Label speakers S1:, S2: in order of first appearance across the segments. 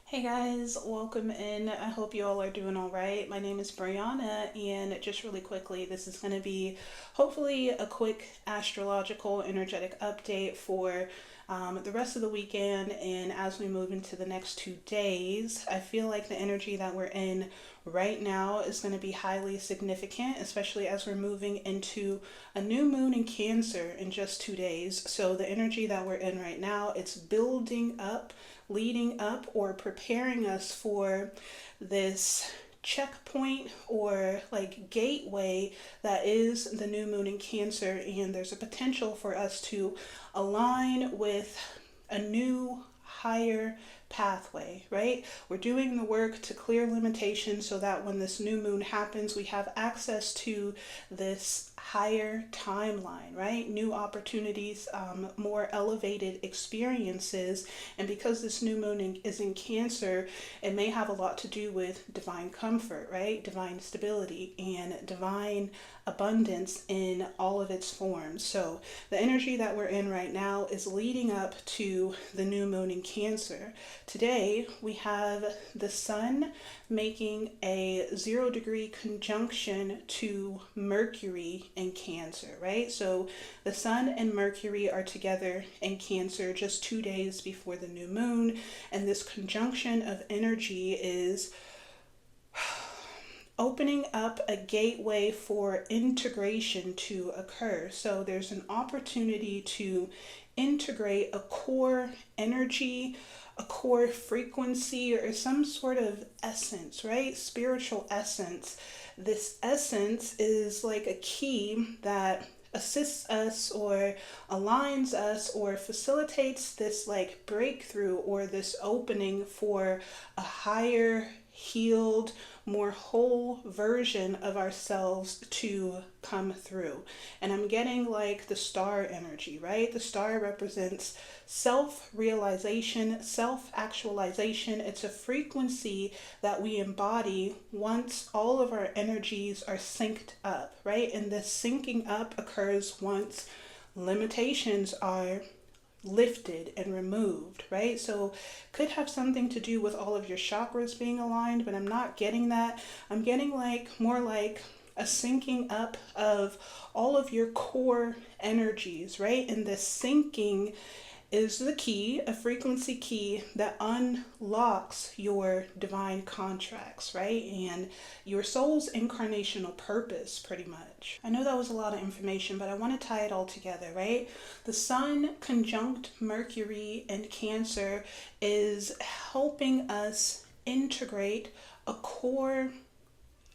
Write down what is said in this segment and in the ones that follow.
S1: Hey guys, welcome in. I hope you all are doing all right. My name is Brianna, and just really quickly, this is going to be hopefully a quick astrological energetic update for the rest of the weekend. And as we move into the next 2 days, I feel like the energy that we're in right now is going to be highly significant, especially as we're moving into a new moon in Cancer in just 2 days. So the energy that we're in right now, it's building up, leading up, or preparing us for this checkpoint or like gateway that is the new moon in Cancer. And there's a potential for us to align with a new higher pathway, right? We're doing the work to clear limitations so that when this new moon happens, we have access to this higher timeline, right? New opportunities, more elevated experiences. And because this new moon is in Cancer, it may have a lot to do with divine comfort, right? Divine stability and divine abundance in all of its forms. So the energy that we're in right now is leading up to the new moon in Cancer. Today we have the sun making a 0-degree conjunction to Mercury in Cancer, right? So the sun and Mercury are together in Cancer just 2 days before the new moon, and this conjunction of energy is opening up a gateway for integration to occur. So there's an opportunity to integrate a core energy, a core frequency, or some sort of essence, right? Spiritual essence. This essence is like a key that assists us or aligns us or facilitates this like breakthrough or this opening for a higher, healed, more whole version of ourselves to come through. And I'm getting like the star energy, right? The star represents self-realization, self-actualization. It's a frequency that we embody once all of our energies are synced up, right? And this syncing up occurs once limitations are lifted and removed, right? So could have something to do with all of your chakras being aligned, but I'm not getting that. I'm getting like more like a syncing up of all of your core energies, right? And this syncing is the key, a frequency key that unlocks your divine contracts, right? And your soul's incarnational purpose, pretty much. I know that was a lot of information, but I want to tie it all together, right? The sun conjunct Mercury and Cancer is helping us integrate a core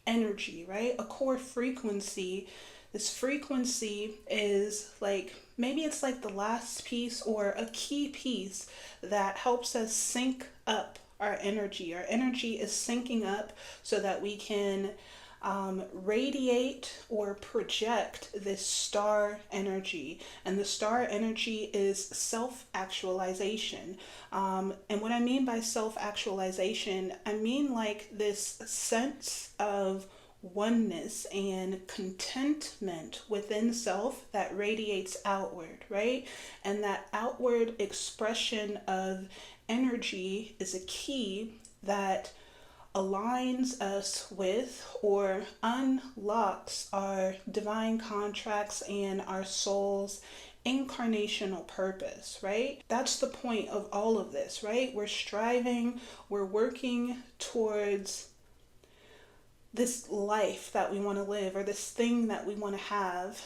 S1: energy, right? A core frequency. This frequency is like, maybe it's like the last piece or a key piece that helps us sync up our energy. Our energy is syncing up so that we can radiate or project this star energy. And the star energy is self-actualization. And what I mean by self-actualization, I mean like this sense of oneness and contentment within self that radiates outward, right? And that outward expression of energy is a key that aligns us with or unlocks our divine contracts and our soul's incarnational purpose, right? That's the point of all of this, right? We're striving, we're working towards this life that we want to live or this thing that we want to have.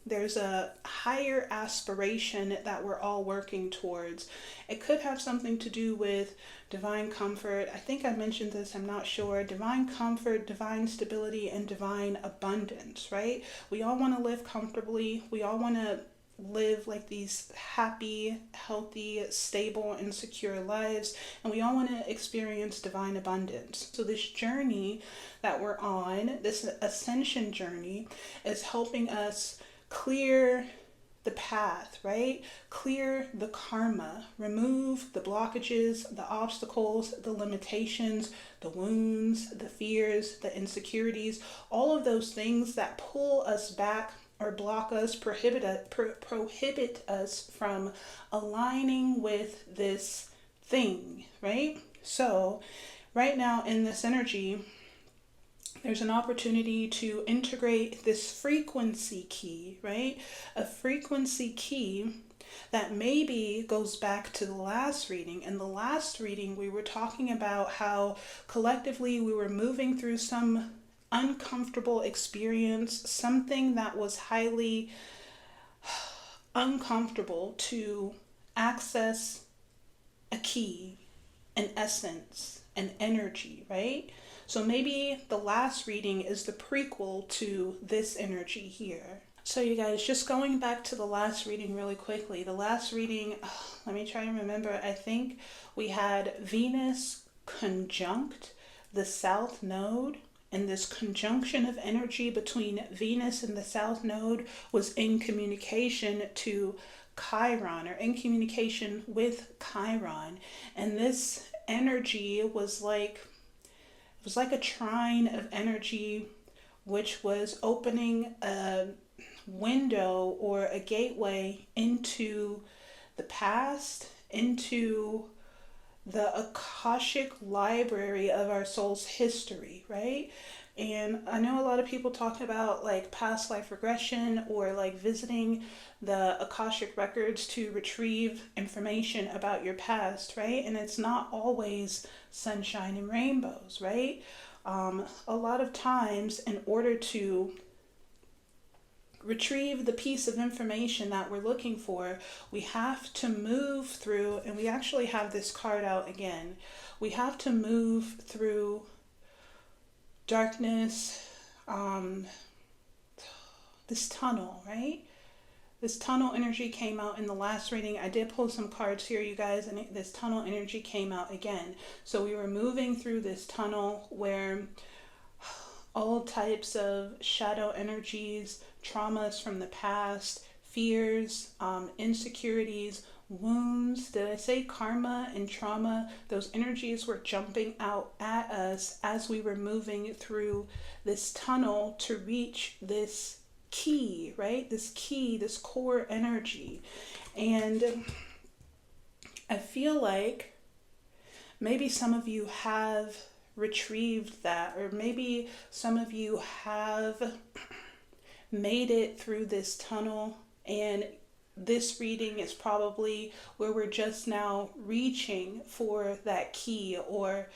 S1: There's a higher aspiration that we're all working towards. It could have something to do with divine comfort. I think I mentioned this, I'm not sure. Divine comfort, divine stability, and divine abundance, right? We all want to live comfortably. We all want to live like these happy, healthy, stable, and secure lives, and we all want to experience divine abundance. So this journey that we're on, this ascension journey, is helping us clear the path, right? Clear the karma, remove the blockages, the obstacles, the limitations, the wounds, the fears, the insecurities, all of those things that pull us back or block us, prohibit us from aligning with this thing, right? So right now in this energy, there's an opportunity to integrate this frequency key, right? A frequency key that maybe goes back to the last reading. In the last reading, we were talking about how collectively we were moving through some uncomfortable experience, something that was highly uncomfortable to access a key, an essence, an energy, right? So maybe the last reading is the prequel to this energy here. So you guys, just going back to the last reading really quickly. The last reading, let me try and remember. I think we had Venus conjunct the South Node, and this conjunction of energy between Venus and the South Node was in communication to Chiron, or in communication with Chiron. And this energy was like, it was like a trine of energy which was opening a window or a gateway into the past, into the Akashic library of our soul's history, right? And I know a lot of people talk about like past life regression or like visiting the Akashic records to retrieve information about your past, right? And it's not always sunshine and rainbows, right? A lot of times, in order to retrieve the piece of information that we're looking for, we have to move through, and we actually have this card out again. We have to move through darkness, this tunnel, right? This tunnel energy came out in the last reading. I did pull some cards here, you guys, and this tunnel energy came out again. So we were moving through this tunnel where all types of shadow energies, traumas from the past, fears, insecurities, wounds. Did I say karma and trauma? Those energies were jumping out at us as we were moving through this tunnel to reach this key, right? This key, this core energy. And I feel like maybe some of you have retrieved that, or maybe some of you have made it through this tunnel, and this reading is probably where we're just now reaching for that key, or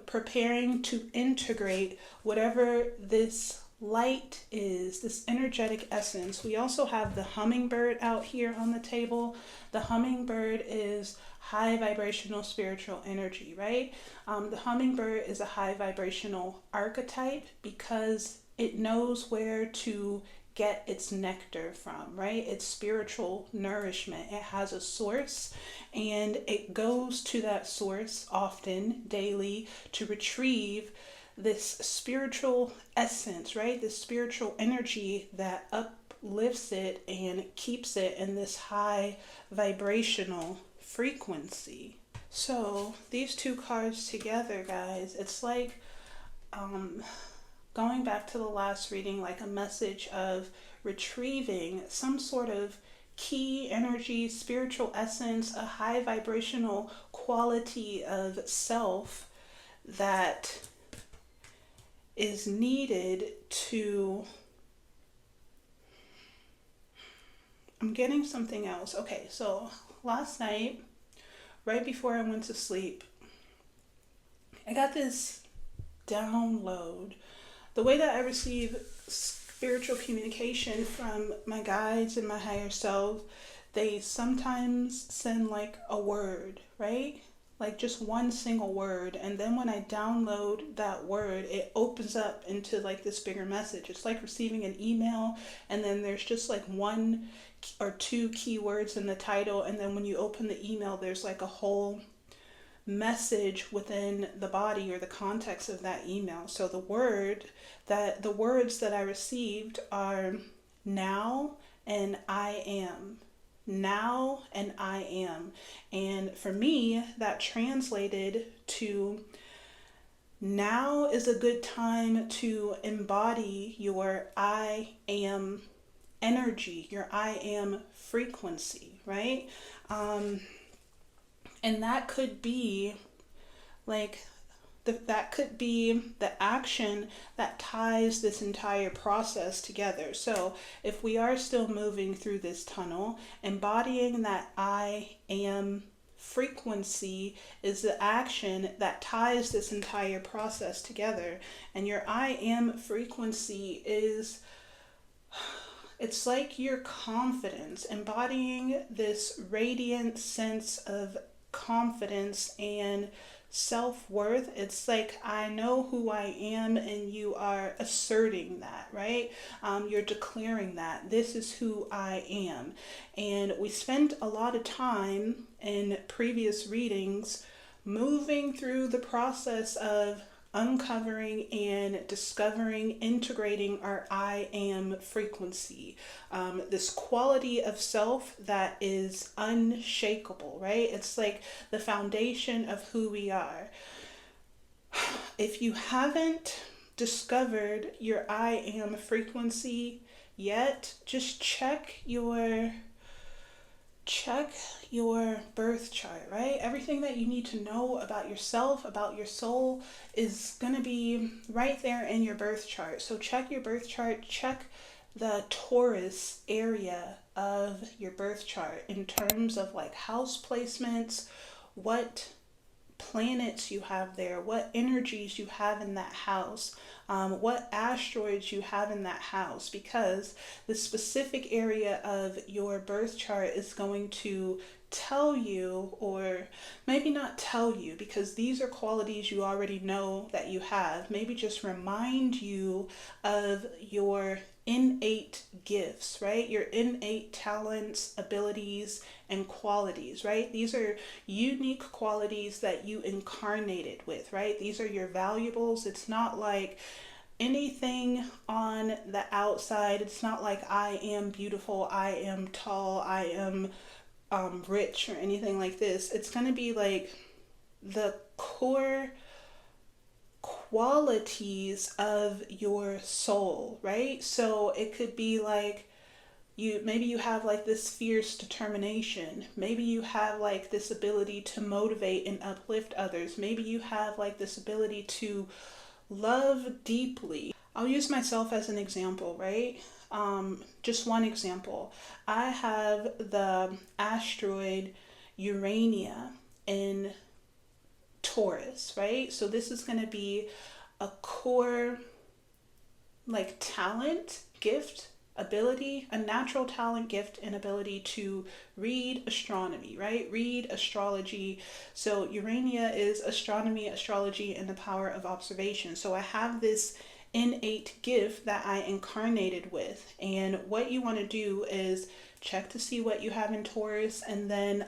S1: preparing to integrate whatever this light is, this energetic essence. We also have the hummingbird out here on the table. The hummingbird is high vibrational spiritual energy, right? The hummingbird is a high vibrational archetype because it knows where to get its nectar from, right? It's spiritual nourishment. It has a source, and it goes to that source often daily to retrieve this spiritual essence, right? This spiritual energy that uplifts it and keeps it in this high vibrational frequency. So these two cards together, guys, it's like going back to the last reading, like a message of retrieving some sort of key energy, spiritual essence, a high vibrational quality of self that is needed to... I'm getting something else. Okay, so last night, right before I went to sleep, I got this download. The way that I receive spiritual communication from my guides and my higher self, they sometimes send like a word, right? Like just one single word, and then when I download that word, it opens up into like this bigger message. It's like receiving an email, and then there's just like one or two keywords in the title, and then when you open the email, there's like a whole message within the body or the context of that email. So the words that I received are now and I am. Now and I am. And for me, that translated to now is a good time to embody your I am energy, your I am frequency, right? And that could be Like that could be the action that ties this entire process together. So if we are still moving through this tunnel, embodying that I am frequency is the action that ties this entire process together. And your I am frequency is, it's like your confidence, embodying this radiant sense of confidence and self-worth. It's like, I know who I am, and you are asserting that, right? You're declaring that this is who I am. And we spent a lot of time in previous readings moving through the process of uncovering and discovering, integrating our I am frequency, this quality of self that is unshakable, right? It's like the foundation of who we are. If you haven't discovered your I am frequency yet, just check your birth chart, right? Everything that you need to know about yourself, about your soul, is going to be right there in your birth chart. So check your birth chart, check the Taurus area of your birth chart in terms of like house placements, what planets you have there, what energies you have in that house, what asteroids you have in that house, because the specific area of your birth chart is going to tell you, or maybe not tell you, because these are qualities you already know that you have, maybe just remind you of your innate gifts, right? Your innate talents, abilities, and qualities, right? These are unique qualities that you incarnated with, right? These are your valuables. It's not like anything on the outside. It's not like I am beautiful, I am tall, I am rich, or anything like this. It's going to be like the core qualities of your soul, right? So it could be like maybe you have like this fierce determination. Maybe you have like this ability to motivate and uplift others. Maybe you have like this ability to love deeply. I'll use myself as an example, right? Just one example. I have the asteroid Urania in Taurus, right? So this is going to be a core like talent, gift, ability, a natural talent, gift, and ability to read astronomy, right? Read astrology. So Urania is astronomy, astrology, and the power of observation. So I have this innate gift that I incarnated with. And what you want to do is check to see what you have in Taurus, and then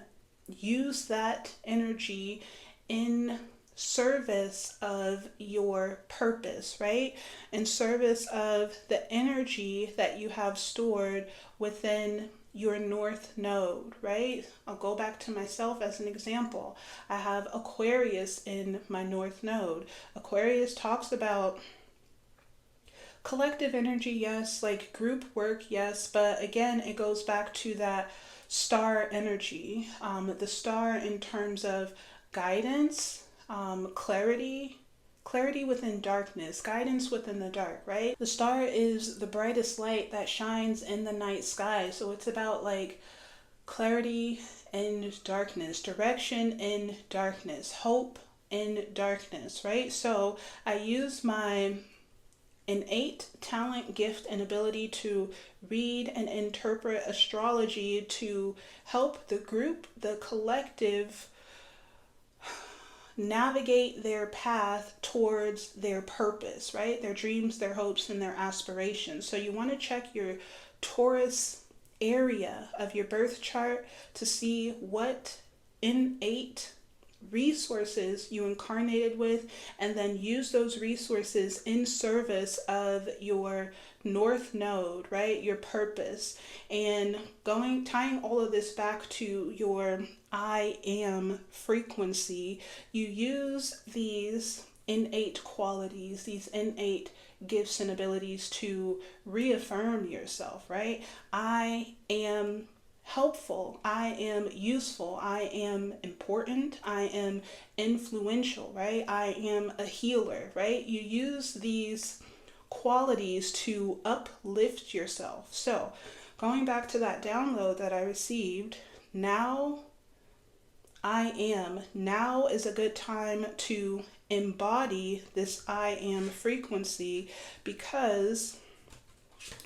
S1: use that energy in service of your purpose, right? In service of the energy that you have stored within your north node, right? I'll go back to myself as an example. I have Aquarius in my north node. Aquarius talks about collective energy, yes, like group work, yes, but again, it goes back to that star energy. The star in terms of guidance, clarity within darkness, guidance within the dark, right? The star is the brightest light that shines in the night sky. So it's about like clarity in darkness, direction in darkness, hope in darkness, right? So I use my innate talent, gift, and ability to read and interpret astrology to help the group, the collective, navigate their path towards their purpose, right? Their dreams, their hopes, and their aspirations. So you want to check your Taurus area of your birth chart to see what innate resources you incarnated with, and then use those resources in service of your north node, right? Your purpose. And tying all of this back to your I am frequency, you use these innate qualities, these innate gifts and abilities to reaffirm yourself, right? I am helpful, I am useful, I am important, I am influential, right? I am a healer, right? You use these qualities to uplift yourself. So, going back to that download that I received, now I am. Now is a good time to embody this I am frequency, because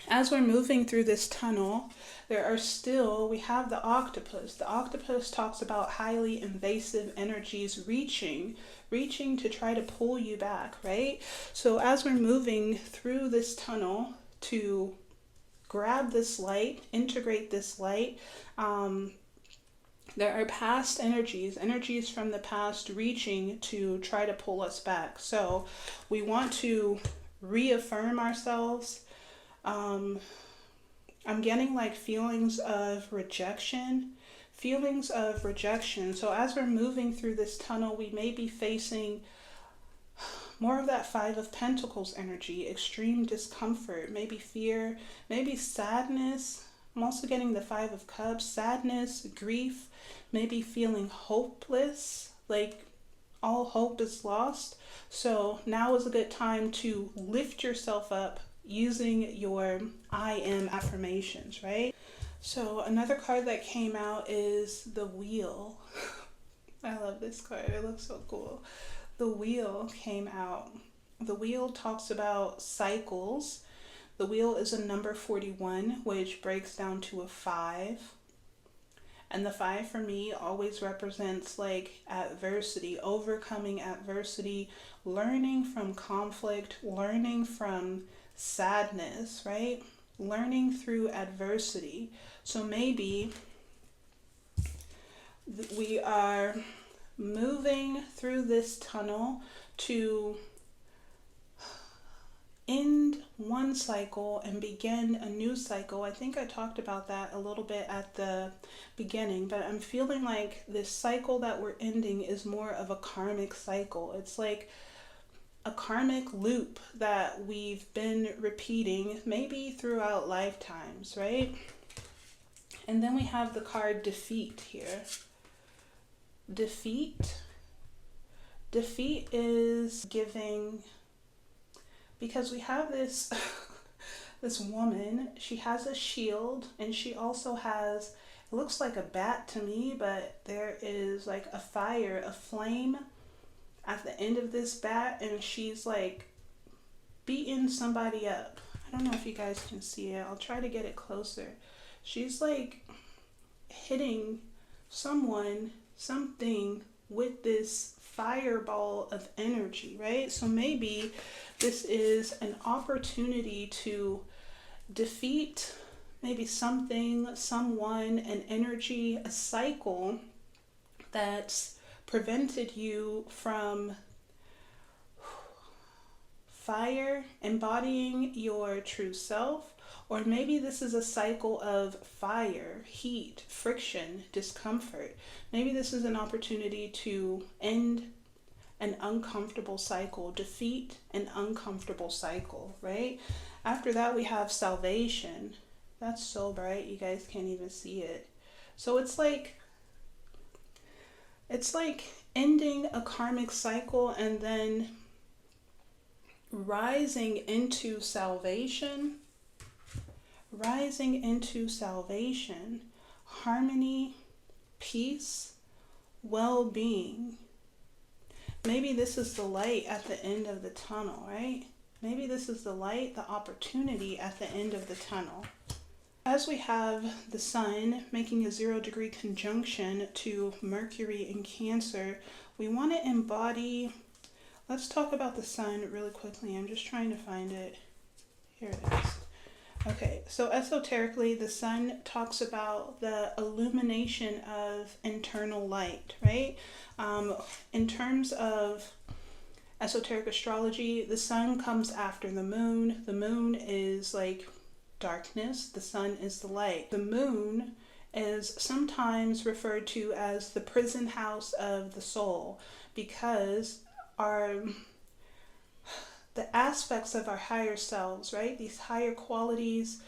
S1: as we're moving through this tunnel, we have the octopus. The octopus talks about highly invasive energies reaching to try to pull you back, right? So as we're moving through this tunnel to grab this light, integrate this light, there are past energies from the past reaching to try to pull us back. So we want to reaffirm ourselves. I'm getting like feelings of rejection. So as we're moving through this tunnel, we may be facing more of that Five of Pentacles energy, extreme discomfort, maybe fear, maybe sadness. I'm also getting the Five of Cups, sadness, grief, maybe feeling hopeless, like all hope is lost. So now is a good time to lift yourself up using your I am affirmations, right? So another card that came out is the Wheel. I love this card. It looks so cool. The Wheel came out. The Wheel talks about cycles. The Wheel is a number 41, which breaks down to a 5. And the 5 for me always represents like adversity, overcoming adversity, learning from conflict, learning from sadness, right? Learning through adversity. So maybe we are moving through this tunnel to end one cycle and begin a new cycle. I think I talked about that a little bit at the beginning, but I'm feeling like this cycle that we're ending is more of a karmic cycle. It's like a karmic loop that we've been repeating maybe throughout lifetimes, right? And then we have the card Defeat here. Defeat is giving, because we have this this woman, she has a shield, and she also has, it looks like a bat to me, but there is like a fire, a flame at the end of this bat, and she's like beating somebody up. I don't know if you guys can see it. I'll try to get it closer. She's like hitting someone, something with this fireball of energy, right? So maybe this is an opportunity to defeat maybe something, someone, an energy, a cycle that's prevented you from fire, embodying your true self. Or maybe this is a cycle of fire, heat, friction, discomfort. Maybe this is an opportunity to end an uncomfortable cycle, defeat an uncomfortable cycle, right? After that, we have salvation. That's so bright, you guys can't even see it. So it's like ending a karmic cycle and then rising into salvation, harmony, peace, well-being. Maybe this is the light at the end of the tunnel, right? Maybe this is the light, the opportunity at the end of the tunnel. As we have the sun making a 0-degree conjunction to Mercury in Cancer, we want to embody, let's talk about the sun really quickly. I'm just trying to find it. Here it is. Okay, so esoterically, the sun talks about the illumination of internal light, right? In terms of esoteric astrology, the sun comes after the moon. The moon is like darkness, the sun is the light. The moon is sometimes referred to as the prison house of the soul, because the aspects of our higher selves, right? These higher qualities,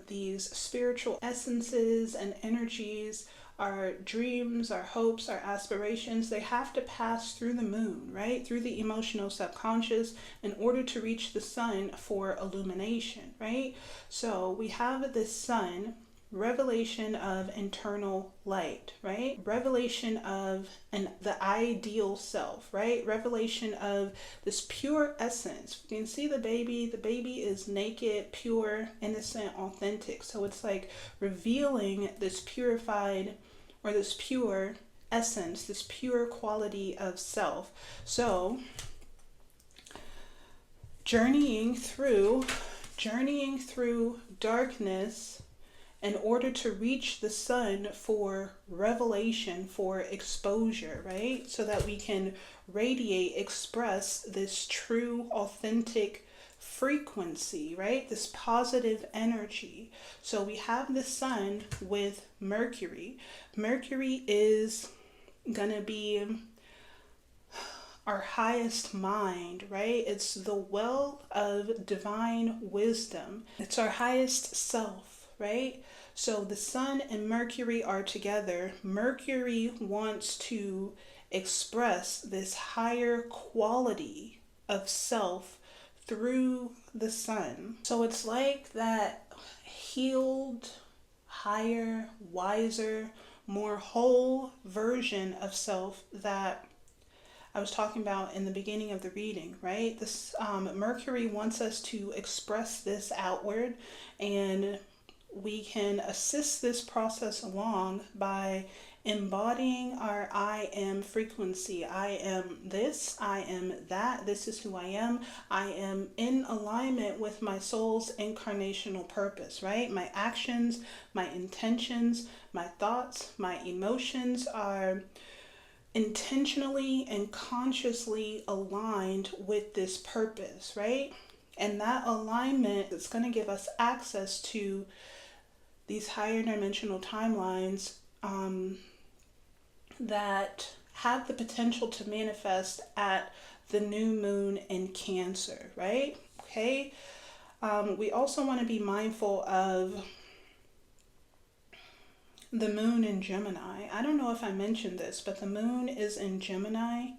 S1: these spiritual essences and energies, our dreams, our hopes, our aspirations, they have to pass through the moon, right? Through the emotional subconscious in order to reach the sun for illumination, right? So we have this sun, revelation of internal light, right? Revelation of the ideal self, right? Revelation of this pure essence. You can see the baby. The baby is naked, pure, innocent, authentic. So it's like revealing this purified or this pure essence, this pure quality of self. So journeying through darkness in order to reach the sun for revelation, for exposure, right? So that we can radiate, express this true, authentic frequency, right? This positive energy. So we have the sun with Mercury. Mercury is gonna be our highest mind, right? It's the well of divine wisdom. It's our highest self, right? So the sun and Mercury are together. Mercury wants to express this higher quality of self through the sun. So it's like that healed, higher, wiser, more whole version of self that I was talking about in the beginning of the reading, right? This Mercury wants us to express this outward, and we can assist this process along by embodying our I am frequency. I am this, I am that, this is who I am in alignment with my soul's incarnational purpose, right? My actions, my intentions, my thoughts, my emotions are intentionally and consciously aligned with this purpose, right? And that alignment is going to give us access to these higher dimensional timelines that have the potential to manifest at the new moon in Cancer, right? Okay. We also want to be mindful of the moon in Gemini. I don't know if I mentioned this, but the moon is in Gemini.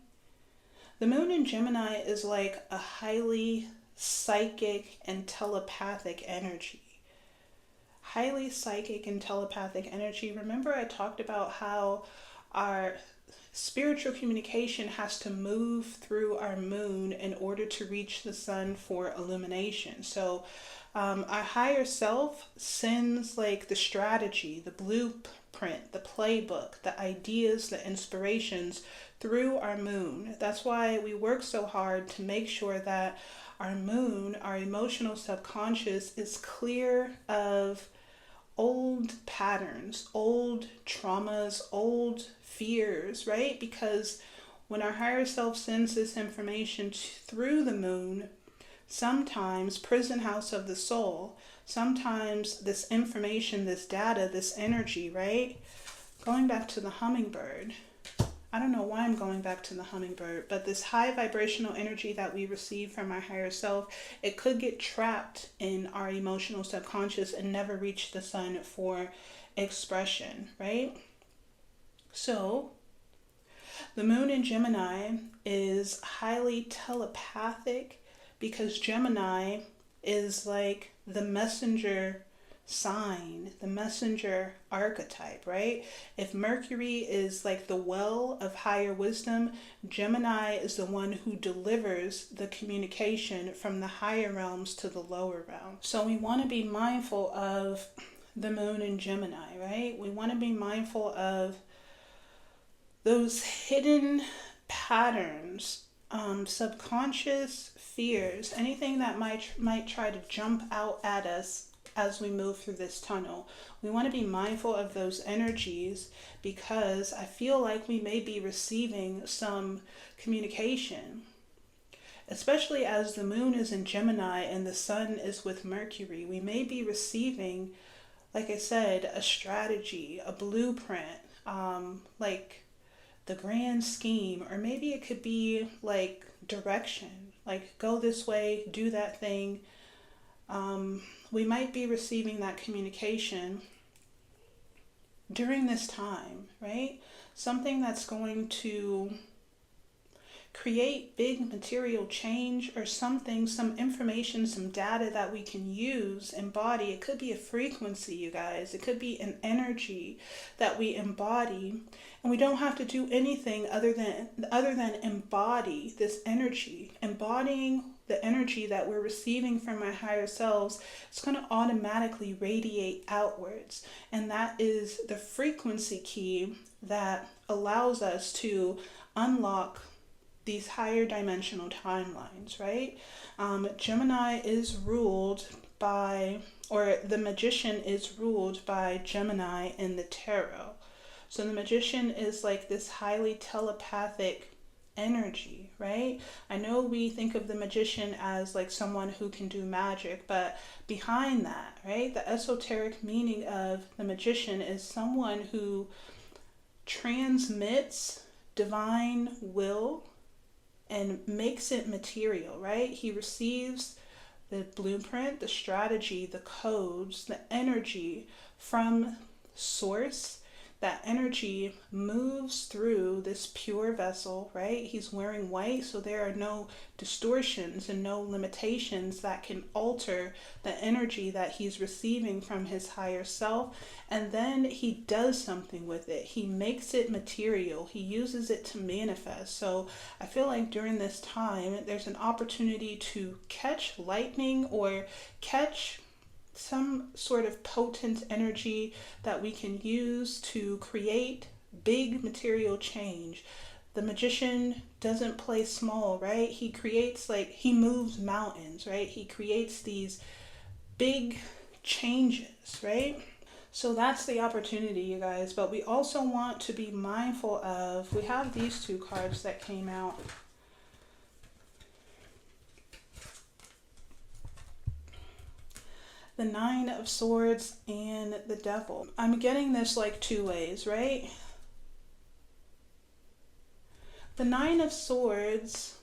S1: The moon in Gemini is like a highly psychic and telepathic energy. Highly psychic and telepathic energy. Remember I talked about how our spiritual communication has to move through our moon in order to reach the sun for illumination. So our higher self sends like the strategy, the blueprint, the playbook, the ideas, the inspirations through our moon. That's why we work so hard to make sure that our moon, our emotional subconscious, is clear of old patterns, old traumas, old fears, right? Because when our higher self sends this information through the moon, sometimes prison house of the soul, sometimes this information, this data, this energy, right? Going back to the hummingbird. I don't know why I'm going back to the hummingbird, but this high vibrational energy that we receive from our higher self, it could get trapped in our emotional subconscious and never reach the sun for expression, right? So the moon in Gemini is highly telepathic because Gemini is like the messenger sign, the messenger archetype, right? If Mercury is like the well of higher wisdom, Gemini is the one who delivers the communication from the higher realms to the lower realms. So we want to be mindful of the moon in Gemini, right? We want to be mindful of those hidden patterns, subconscious fears, anything that might try to jump out at us as we move through this tunnel. We want to be mindful of those energies because I feel like we may be receiving some communication, especially as the moon is in Gemini and the sun is with Mercury. We may be receiving, like I said, a strategy, a blueprint, like the grand scheme, or maybe it could be like direction, like go this way, do that thing. We might be receiving that communication during this time, right? Something that's going to create big material change, or something, some information, some data that we can use, embody. It could be a frequency, you guys. It could be an energy that we embody, and we don't have to do anything other than embody this energy. Embodying the energy that we're receiving from our higher selves, it's going to automatically radiate outwards. And that is the frequency key that allows us to unlock these higher dimensional timelines, right? Gemini is ruled by, or the magician is ruled by Gemini in the tarot. So the magician is like this highly telepathic energy, right? I know we think of the magician as like someone who can do magic, but behind that, right, the esoteric meaning of the magician is someone who transmits divine will and makes it material, right? He receives the blueprint, the strategy, the codes, the energy from source. That energy moves through this pure vessel, right? He's wearing white, so there are no distortions and no limitations that can alter the energy that he's receiving from his higher self. And then he does something with it. He makes it material. He uses it to manifest. So I feel like during this time, there's an opportunity to catch lightning or catch some sort of potent energy that we can use to create big material change. The magician doesn't play small, right? He creates, like, he moves mountains, right? He creates these big changes, right? So that's the opportunity, you guys. But we also want to be mindful of, we have these two cards that came out. The Nine of Swords and the Devil. I'm getting this like two ways, right? The Nine of Swords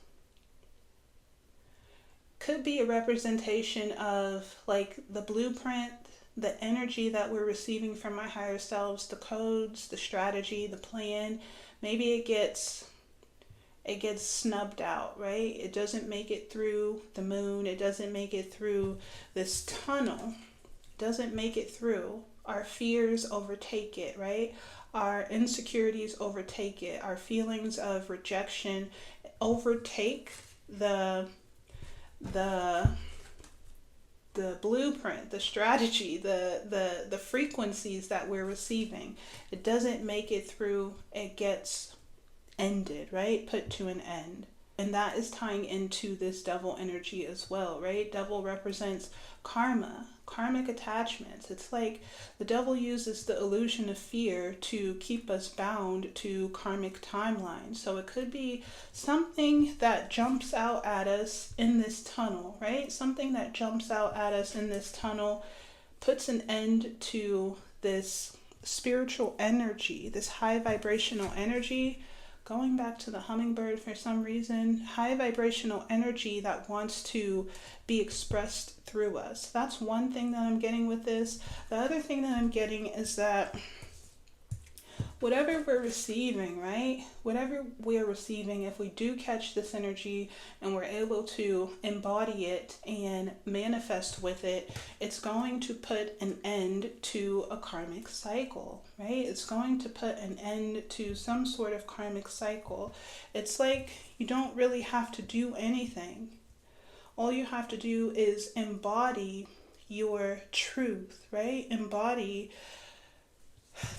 S1: could be a representation of like the blueprint, the energy that we're receiving from our higher selves, the codes, the strategy, the plan. Maybe it gets snubbed out, right? It doesn't make it through the moon. It doesn't make it through this tunnel. It doesn't make it through. Our fears overtake it, right? Our insecurities overtake it. Our feelings of rejection overtake the blueprint, the strategy, the frequencies that we're receiving. It doesn't make it through. It gets ended, right? Put to an end. And that is tying into this devil energy as well, right? Devil represents karma, karmic attachments. It's like the devil uses the illusion of fear to keep us bound to karmic timelines. So it could be something that jumps out at us in this tunnel, right? Something that jumps out at us in this tunnel puts an end to this spiritual energy, this high vibrational energy. Going back to the hummingbird for some reason, high vibrational energy that wants to be expressed through us. That's one thing that I'm getting with this. The other thing that I'm getting is that whatever we're receiving, right? Whatever we're receiving, if we do catch this energy and we're able to embody it and manifest with it, it's going to put an end to a karmic cycle, right? It's going to put an end to some sort of karmic cycle. It's like you don't really have to do anything. All you have to do is embody your truth, right? Embody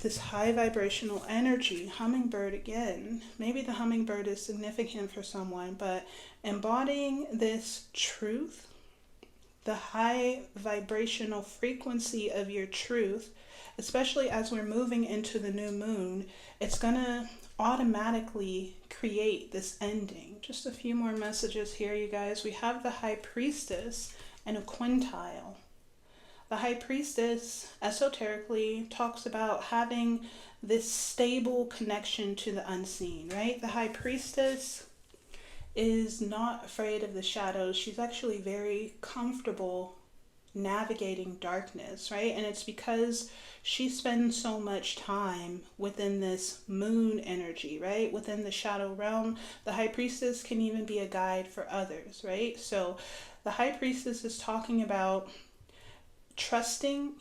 S1: this high vibrational energy. Hummingbird again. Maybe the hummingbird is significant for someone, but embodying this truth, the high vibrational frequency of your truth, especially as we're moving into the new moon, it's gonna automatically create this ending. Just a few more messages here, you guys. We have the High Priestess and a quintile. The High Priestess, esoterically, talks about having this stable connection to the unseen, right? The High Priestess is not afraid of the shadows. She's actually very comfortable navigating darkness, right? And it's because she spends so much time within this moon energy, right? Within the shadow realm. The high priestess can even be a guide for others, right? So the high priestess is talking about trusting,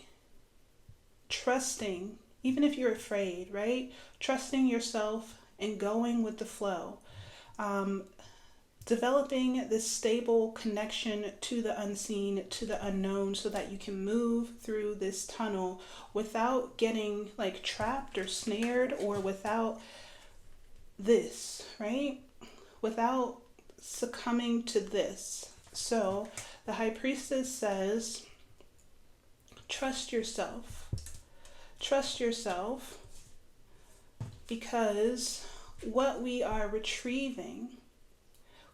S1: even if you're afraid, right? Trusting yourself and going with the flow. Um, Developing this stable connection to the unseen, to the unknown, so that you can move through this tunnel without getting like trapped or snared, or without this, right? Without succumbing to this. So the high priestess says, trust yourself. Trust yourself, because what we are retrieving,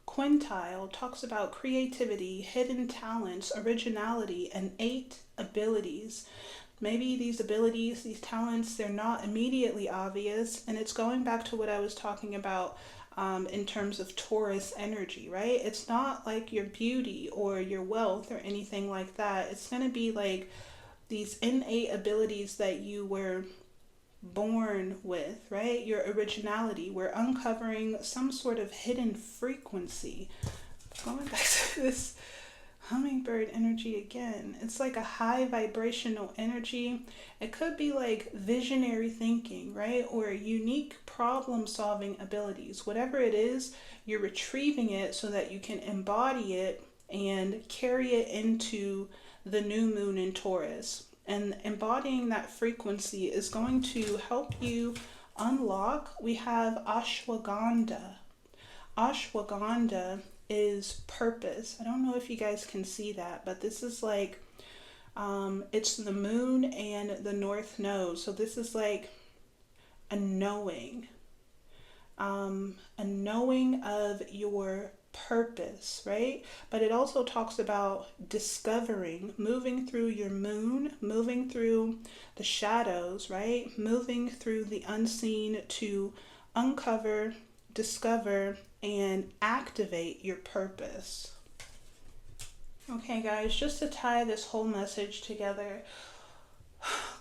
S1: quintile talks about creativity, hidden talents, originality, and 8 abilities. Maybe these abilities, these talents, they're not immediately obvious, and it's going back to what I was talking about in terms of Taurus energy, right? It's not like your beauty or your wealth or anything like that. It's going to be like these innate abilities that you were born with, right? Your originality. We're uncovering some sort of hidden frequency. Going back to this hummingbird energy again, it's like a high vibrational energy. It could be like visionary thinking, right? Or unique problem solving abilities. Whatever it is, you're retrieving it so that you can embody it and carry it into the new moon in Taurus. And embodying that frequency is going to help you unlock. We have ashwagandha. Ashwagandha is purpose. I don't know if you guys can see that, but this is like, it's the moon and the north node. So this is like a knowing of your purpose, right? But it also talks about discovering, moving through your moon, moving through the shadows, right? Moving through the unseen to uncover, discover, and activate your purpose. Okay, guys, just to tie this whole message together,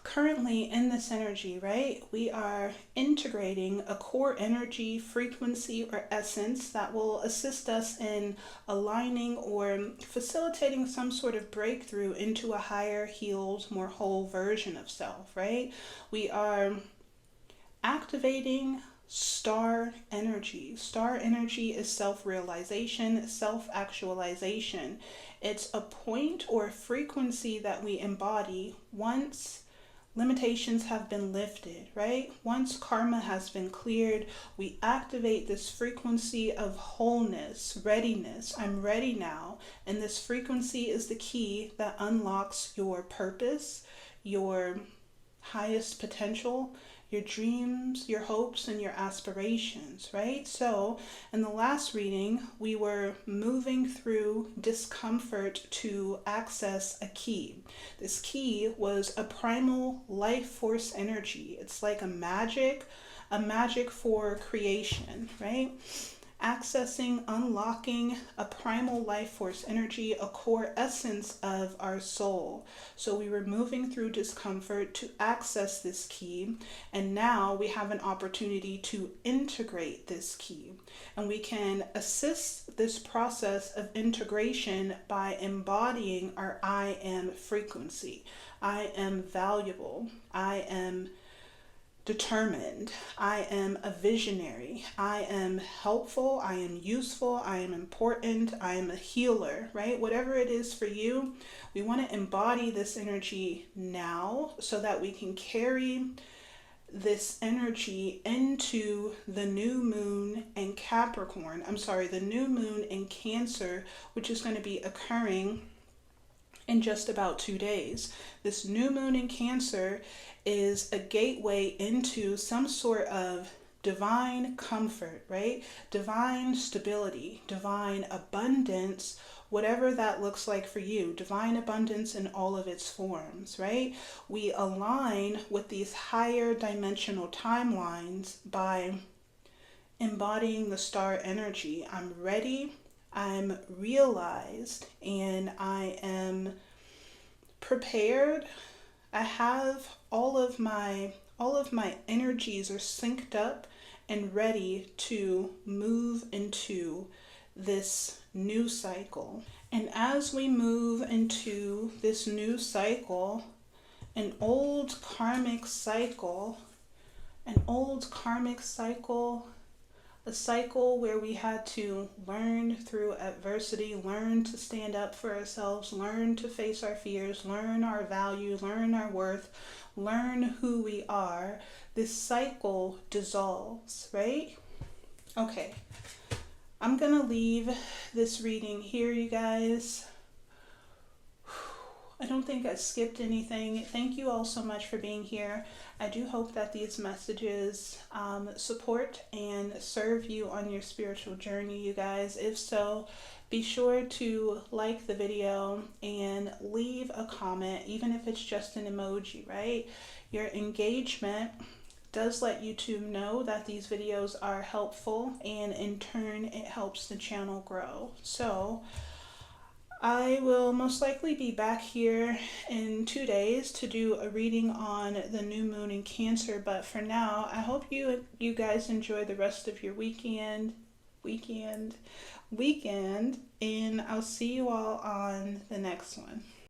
S1: currently in this energy, right, we are integrating a core energy, frequency, or essence that will assist us in aligning or facilitating some sort of breakthrough into a higher, healed, more whole version of self, right? We are activating star energy. Star energy is self-realization, self-actualization. It's a point or frequency that we embody once limitations have been lifted, right? Once karma has been cleared, we activate this frequency of wholeness, readiness. I'm ready now. And this frequency is the key that unlocks your purpose, your highest potential, your dreams, your hopes, and your aspirations, right? So in the last reading, we were moving through discomfort to access a key. This key was a primal life force energy. It's like a magic for creation, right? Accessing, unlocking a primal life force energy, a core essence of our soul. So we were moving through discomfort to access this key, and now we have an opportunity to integrate this key. And we can assist this process of integration by embodying our I am frequency. I am valuable. I am determined. I am a visionary. I am helpful. I am useful. I am important. I am a healer, right? Whatever it is for you, we want to embody this energy now so that we can carry this energy into the new moon in Capricorn. The new moon in Cancer, which is going to be occurring in just about 2 days. This new moon in Cancer is a gateway into some sort of divine comfort, right? Divine stability, divine abundance, whatever that looks like for you, divine abundance in all of its forms, right? We align with these higher dimensional timelines by embodying the star energy. I'm ready, I'm realized, and I am prepared. I have all of my energies are synced up and ready to move into this new cycle. And as we move into this new cycle, an old karmic cycle, an old karmic cycle, a cycle where we had to learn through adversity, learn to stand up for ourselves, learn to face our fears, learn our value, learn our worth, learn who we are. This cycle dissolves, right? Okay, I'm gonna leave this reading here, you guys. I don't think I skipped anything. Thank you all so much for being here. I do hope that these messages support and serve you on your spiritual journey, you guys. If so, be sure to like the video and leave a comment, even if it's just an emoji, right? Your engagement does let YouTube know that these videos are helpful, and in turn, it helps the channel grow. So I will most likely be back here in 2 days to do a reading on the new moon in Cancer. But for now, I hope you guys enjoy the rest of your weekend, and I'll see you all on the next one.